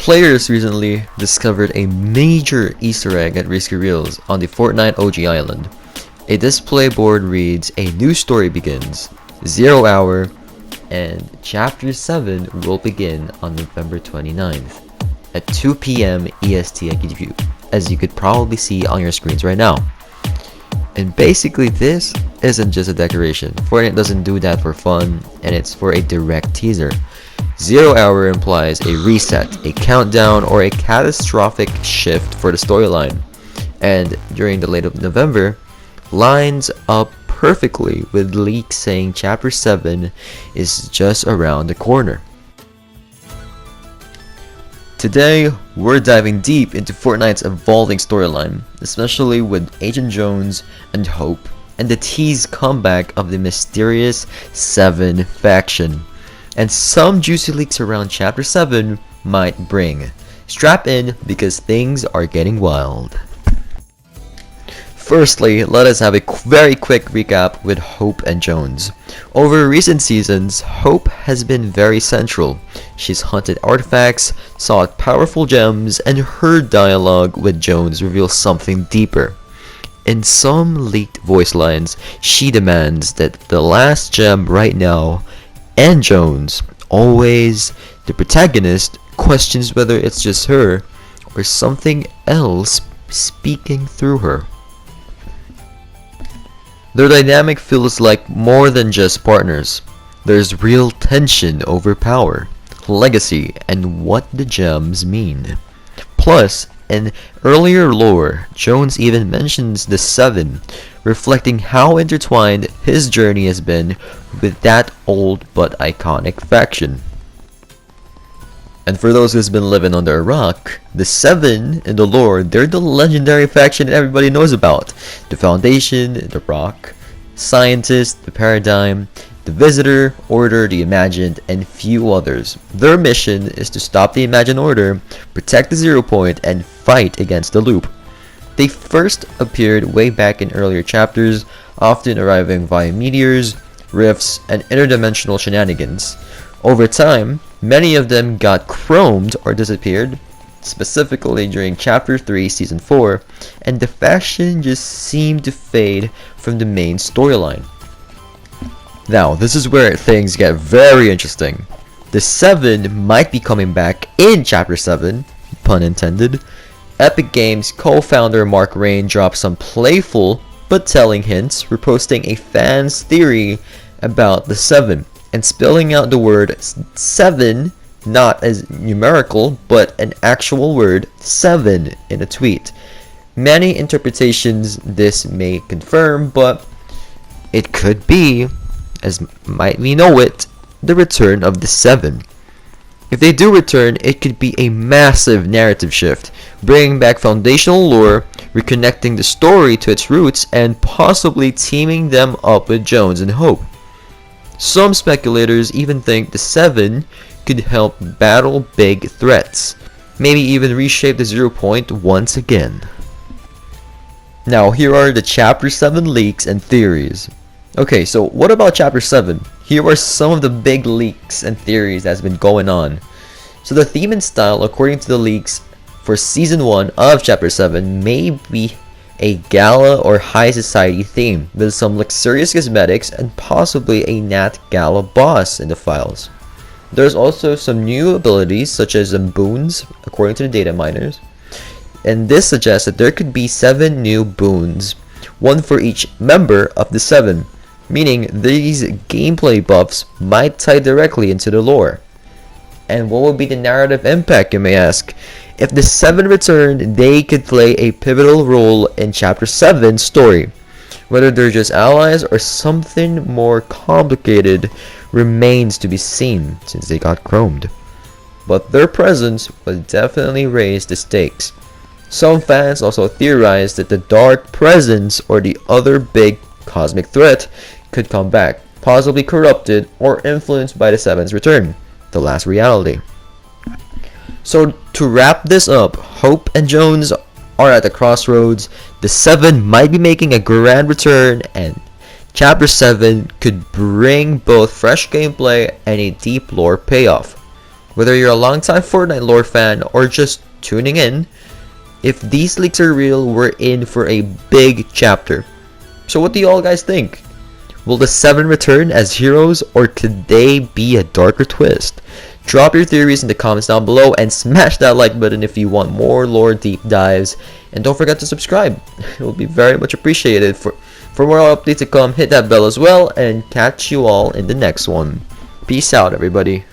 Players recently discovered a major Easter egg at Risky Reels on the Fortnite OG island. A display board reads, "A new story begins, 0 hour, and Chapter 7 will begin on November 29th at 2 p.m. EST as you could probably see on your screens right now." And basically this isn't just a decoration. Fortnite doesn't do that for fun, and it's for a direct teaser. 0 hour implies a reset, a countdown, or a catastrophic shift for the storyline. And during the late of November, lines up perfectly with leaks saying Chapter 7 is just around the corner. Today, we're diving deep into Fortnite's evolving storyline, especially with Agent Jones and Hope, and the teased comeback of the mysterious 7 faction, and some juicy leaks around Chapter 7 might bring. Strap in because things are getting wild. Firstly, let us have a very quick recap with Hope and Jones. Over recent seasons, Hope has been very central. She's hunted artifacts, sought powerful gems, and her dialogue with Jones reveals something deeper. In some leaked voice lines, she demands that the last gem right now, and Jones, always the protagonist, questions whether it's just her or something else speaking through her. Their dynamic feels like more than just partners. There's real tension over power, legacy, and what the gems mean. Plus, in earlier lore, Jones even mentions the 7, reflecting how intertwined his journey has been with that old but iconic faction. And for those who's been living under a rock, the 7 in the lore, they're the legendary faction that everybody knows about. The Foundation, the Rock, Scientist, the Paradigm, the Visitor, Order, the Imagined, and few others. Their mission is to stop the Imagined Order, protect the 0 point, and fight against the Loop. They first appeared way back in earlier chapters, often arriving via meteors, rifts, and interdimensional shenanigans. Over time, many of them got chromed or disappeared, specifically during Chapter 3 Season 4, and the faction just seemed to fade from the main storyline. Now, this is where things get very interesting. The 7 might be coming back in Chapter 7, pun intended. Epic Games co-founder Mark Rain dropped some playful but telling hints, reposting a fan's theory about the 7 and spelling out the word 7 not as numerical but an actual word 7 in a tweet. Many interpretations this may confirm, but it could be, as might we know it, the return of the 7. If they do return, it could be a massive narrative shift, bringing back foundational lore, reconnecting the story to its roots, and possibly teaming them up with Jones and Hope. Some speculators even think the 7 could help battle big threats, maybe even reshape the 0 point once again. Now here are the Chapter 7 leaks and theories. Okay, so what about Chapter 7? Here are some of the big leaks and theories that's been going on. So the theme and style, according to the leaks for Season 1 of Chapter 7, may be a gala or high society theme with some luxurious cosmetics and possibly a Nat Gala boss in the files. There's also some new abilities such as boons, according to the data miners, and this suggests that there could be 7 new boons, one for each member of the 7, meaning these gameplay buffs might tie directly into the lore. And what would be the narrative impact, you may ask? If the 7 return, they could play a pivotal role in Chapter 7's story. Whether they're just allies or something more complicated remains to be seen since they got chromed. But their presence would definitely raise the stakes. Some fans also theorized that the Dark Presence or the other big cosmic threat could come back, possibly corrupted or influenced by the 7's return, the last reality. So to wrap this up, Hope and Jones are at the crossroads. The 7 might be making a grand return, and Chapter 7 could bring both fresh gameplay and a deep lore payoff. Whether you're a longtime Fortnite lore fan or just tuning in, if these leaks are real, we're in for a big chapter. So what do you all guys think? Will the 7 return as heroes, or could they be a darker twist? Drop your theories in the comments down below and smash that like button if you want more lore deep dives. And don't forget to subscribe. It will be very much appreciated. For more updates to come, hit that bell as well, and catch you all in the next one. Peace out, everybody.